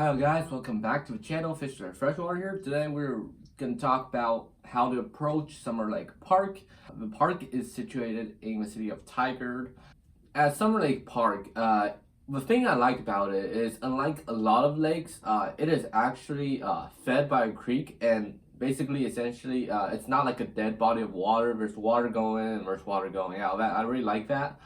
Hi guys, welcome back to the channel. Fisher Freshwater here. Today we're going to talk about how to approach Summer Lake Park. The park is situated in the city of Tigard. At Summer Lake Park, the thing I like about it is, unlike a lot of lakes, it is actually fed by a creek, and basically, essentially, it's not like a dead body of water. There's water going in and there's water going out. I really like that.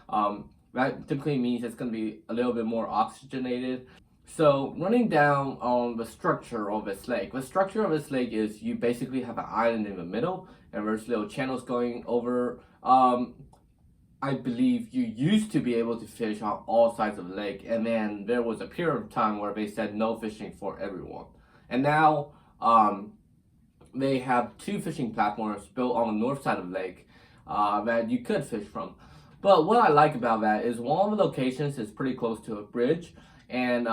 That typically means it's going to be a little bit more oxygenated. So running down on the structure of this lake. The structure of this lake is you basically have an island in the middle and there's little channels going over. I believe you used to be able to fish on all sides of the lake, and then there was a period of time where they said no fishing for everyone. And now they have two fishing platforms built on the north side of the lake that you could fish from. But what I like about that is one of the locations is pretty close to a bridge. And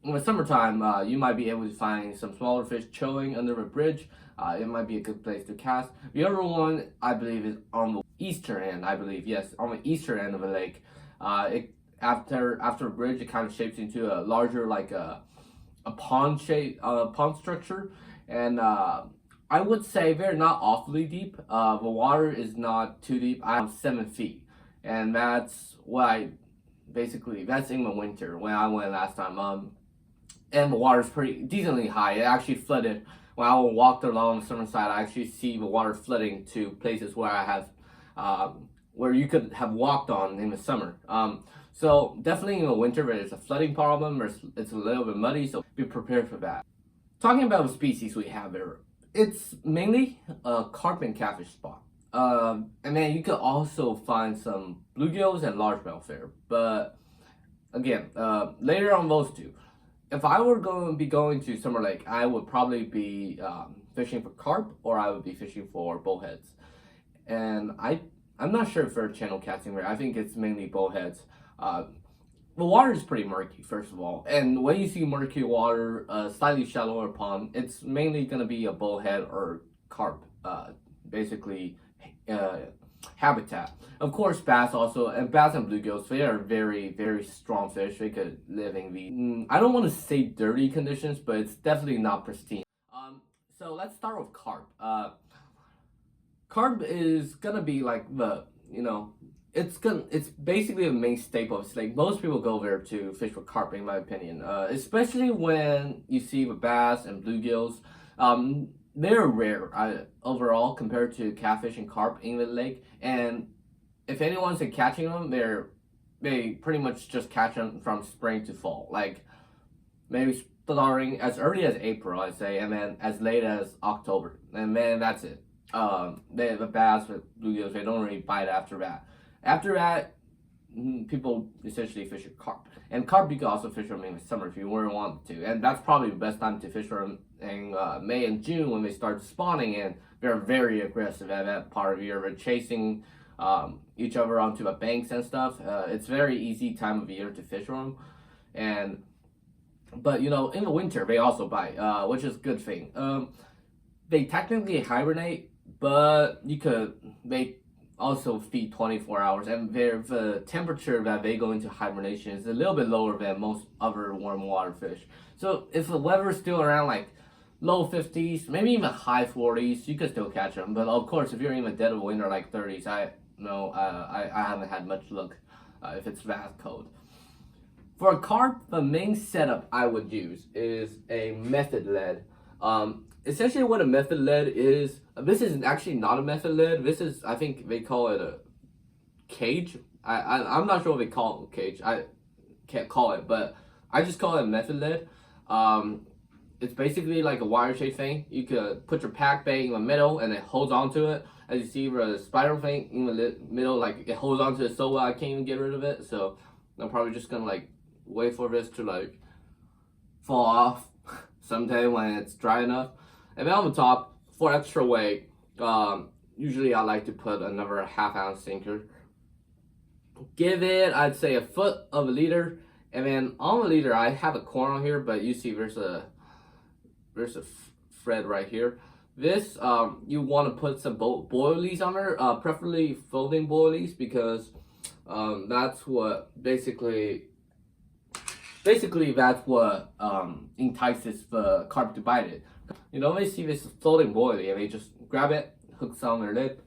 in the summertime, you might be able to find some smaller fish chilling under a bridge. It might be a good place to cast. The other one, I believe, is on the eastern end. I believe, yes, on the eastern end of the lake. After a bridge, it kind of shapes into a larger, like a pond shape, pond structure. And I would say they're not awfully deep. The water is not too deep. I'm 7 feet, and that's what that's in the winter when I went last time. And the water's pretty decently high. It actually flooded when I walked along the summer side. I actually see the water flooding to places where I have, where you could have walked on in the summer. So definitely in the winter, there's a flooding problem. It's a little bit muddy, so be prepared for that. Talking about the species we have there, it's mainly a carp and catfish spot. And then you could also find some bluegills and largemouth there. But again, later on those two. If I were going to be going to Summer Lake, I would probably be fishing for carp, or I would be fishing for bullheads. And I'm not sure if they're channel casting there. I think it's mainly bullheads. The water is pretty murky, first of all. And when you see murky water, slightly shallower pond, it's mainly going to be a bullhead or carp, basically. Habitat. Of course, bass also, and bass and bluegills, they are very, very strong fish. They could live in the, I don't want to say dirty conditions, but it's definitely not pristine. So let's start with carp. Carp is gonna be like it's basically the main staple of this lake. Most people go there to fish for carp, in my opinion. Especially when you see the bass and bluegills. They're rare overall compared to catfish and carp in the lake, and if anyone's catching them, they pretty much just catch them from spring to fall, like maybe starting as early as April, I'd say, and then as late as October, and then that's it. The bass with bluegills, they don't really bite after that. After that, people essentially fish carp. And carp, you can also fish them in the summer if you really want to. And that's probably the best time to fish them in May and June when they start spawning. And they're very aggressive at that part of the year. They're chasing each other onto the banks and stuff. It's very easy time of year to fish them. But in the winter, they also bite, which is a good thing. They technically hibernate, but they also feed 24 hours, and the temperature that they go into hibernation is a little bit lower than most other warm water fish. So if the weather is still around like low 50s, maybe even high 40s, you could still catch them. But of course, if you're in the dead of winter like 30s, I haven't had much luck if it's that cold. For a carp, the main setup I would use is a method lead. Essentially what a method lead is, this is actually not a method lead. This is, I think they call it a cage. I'm not sure what they call it a cage. I can't call it, but I just call it a method lead. It's basically like a wire shaped thing. You could put your pack bait in the middle and it holds onto it. As you see, the spiral thing in the middle, like it holds onto it so well I can't even get rid of it. So I'm probably just gonna like wait for this to like fall off someday when it's dry enough. And then on the top, for extra weight, usually I like to put another ½ ounce sinker. Give it, I'd say, 1/4 of a leader. And then on the leader, I have a cord on here, but you see there's a thread right here. This, you want to put some boilies on there, preferably folding boilies, because that's what basically Basically, that's what entices the carp to bite it. You know, they see this floating boilie and they just grab it, hooks on their lip,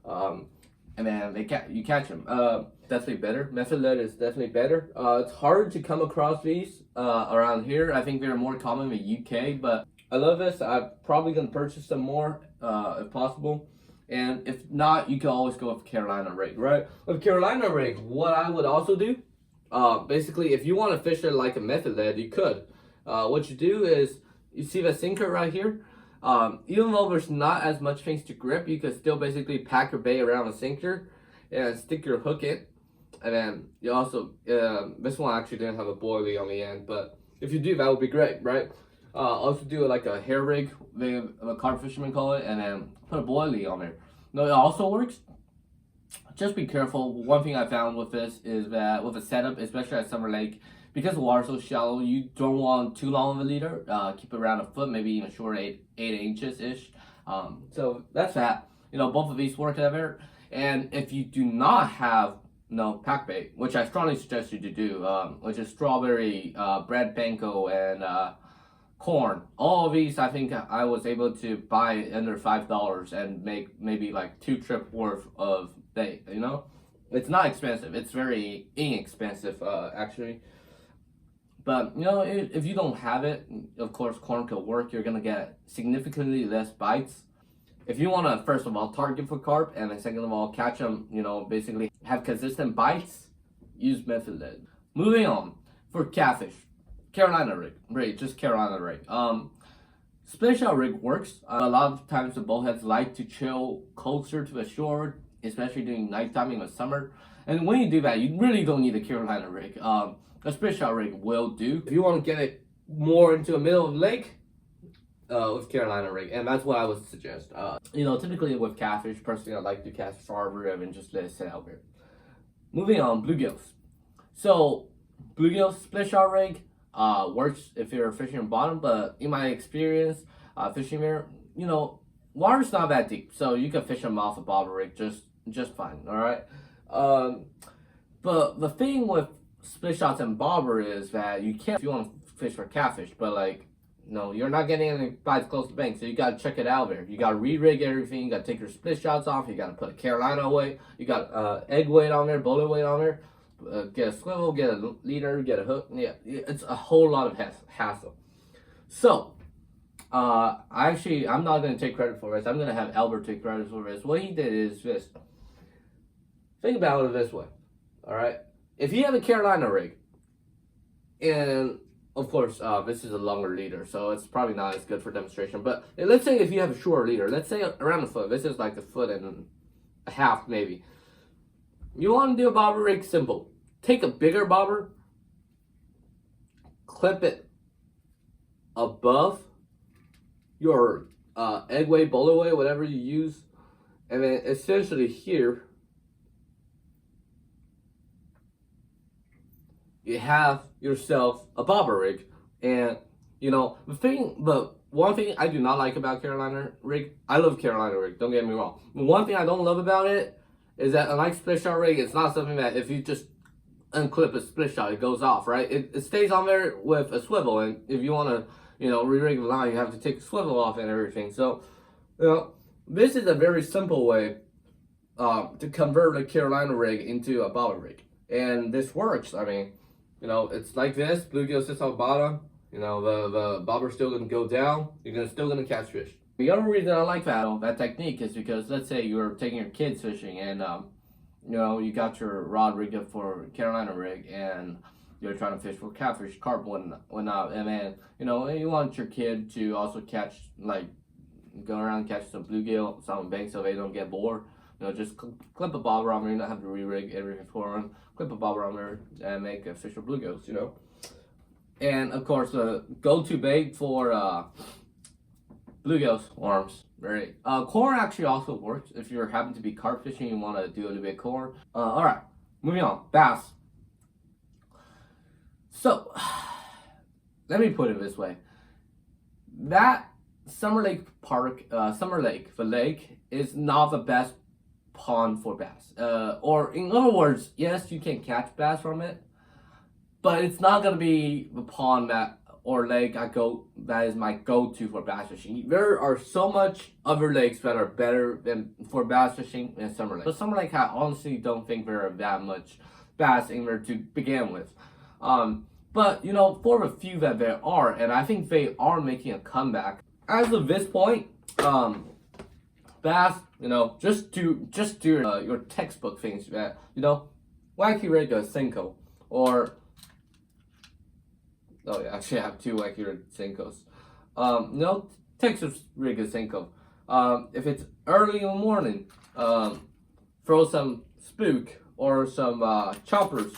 and then you catch them. Definitely better. Method lead is definitely better. It's hard to come across these around here. I think they're more common in the UK, but I love this. I'm probably gonna purchase some more if possible. And if not, you can always go with Carolina rig, right? With Carolina rig, what I would also do, basically, if you want to fish it like a method lead, you could. What you do is, you see the sinker right here? Even though there's not as much things to grip, you can still basically pack your bait around the sinker and stick your hook in. And then you also, this one actually didn't have a boilie on the end, but if you do, that would be great, right? Also do it like a hair rig, the carp fishermen call it, and then put a boilie on there. No, it also works. Just be careful. One thing I found with this is that with a setup, especially at Summer Lake, because the water's so shallow, you don't want too long of a leader. Keep it around a foot, maybe even short, 8 inches ish. So that's that. You know, both of these work ever. And if you do not have pack bait, which I strongly suggest you to do, which is strawberry, bread panko, and corn. All of these, I think I was able to buy under $5 and make maybe like 2 trips worth of bait. You know, it's not expensive. It's very inexpensive, actually. But you know, if you don't have it, of course, corn could work. You're gonna get significantly less bites. If you want to, first of all, target for carp, and then second of all, catch them, you know, basically have consistent bites, use method lead. Moving on, for catfish, Carolina rig, just Carolina rig. Split shot rig works. A lot of times the bullheads like to chill closer to the shore, especially during nighttime in the summer. And when you do that, you really don't need a Carolina rig. A split shot rig will do. If you want to get it more into the middle of the lake, with Carolina rig, and that's what I would suggest. You know, typically with catfish, personally, I like to catch farther and just let it sit out there. Moving on, bluegills. So, bluegills split shot rig works if you're fishing on bottom, but in my experience, fishing there, you know, water's not that deep, so you can fish them off a bobber rig just fine. All right. But the thing with split shots and bobber is that you can't, if you want to fish for catfish, but like, no, you're not getting any bites close to the bank, so you gotta check it out there. You gotta re-rig everything, you gotta take your split shots off, you gotta put a Carolina away, you got egg weight on there, bullet weight on there, get a swivel, get a leader, get a hook. Yeah, it's a whole lot of hassle. So, I'm not gonna take credit for this. I'm gonna have Albert take credit for this. What he did is this. Think about it this way, all right? If you have a Carolina rig, and of course, this is a longer leader, so it's probably not as good for demonstration. But let's say if you have a shorter leader, let's say around a foot. This is like a foot and a half, maybe. You want to do a bobber rig, simple. Take a bigger bobber, clip it above your egg weight, bullet weight, whatever you use, and then essentially here, you have yourself a bobber rig. And you know, but one thing I do not like about Carolina rig, I love Carolina rig, don't get me wrong. But one thing I don't love about it is that unlike split shot rig, it's not something that if you just unclip a split shot, it goes off, right? It stays on there with a swivel, and if you want to, you know, re-rig the line, you have to take the swivel off and everything. So, you know, this is a very simple way to convert a Carolina rig into a bobber rig. And this works. I mean, you know, it's like this. Bluegill sits on the bottom. You know, the bobber's still going to go down. You're still going to catch fish. The other reason I like that technique is because, let's say you're taking your kids fishing and, you know, you got your rod rigged up for Carolina rig and you're trying to fish for catfish, carp, whatnot. And then, you know, you want your kid to also catch, like, go around and catch some bluegill on the bank so they don't get bored. You know, just clip a bobber on there. You don't have to re-rig everything for them. Clip a bobber on there and make a fish for bluegills, you know. And of course, the go-to bait for bluegills, worms, right? Corn actually also works if you're happen to be carp fishing. You want to do a little bit of corn. All right, moving on. Bass. So, let me put it this way: that Summer Lake, the lake is not the best pond for bass. Or in other words, yes, you can catch bass from it, but it's not gonna be the pond that or lake that is my go-to for bass fishing. There are so much other lakes that are better than for bass fishing than Summer Lake. But Summer Lake, I honestly don't think there are that much bass in there to begin with. But you know, for the few that there are, and I think they are making a comeback. As of this point, bass, you know, just do your textbook things that, you know, wacky rig a Senko, or oh yeah, actually I have two wacky rig Senkos. No, Texas rig a Senko. If it's early in the morning, throw some spook or some choppers,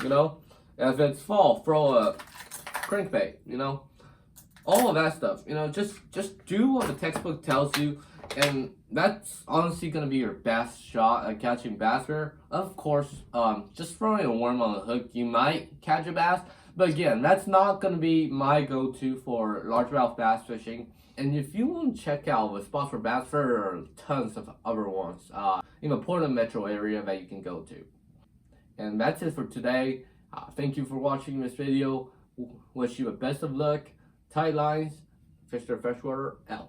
you know. If it's fall, throw a crankbait, you know. All of that stuff, you know, just do what the textbook tells you, and that's honestly gonna be your best shot at catching bass there. Of course, just throwing a worm on the hook, you might catch a bass, but again, that's not gonna be my go-to for largemouth bass fishing. And if you want to check out the spots for bass, there are tons of other ones in the Portland metro area that you can go to. And that's it for today. Thank you for watching this video. Wish you the best of luck. Tight lines, fish their freshwater, out.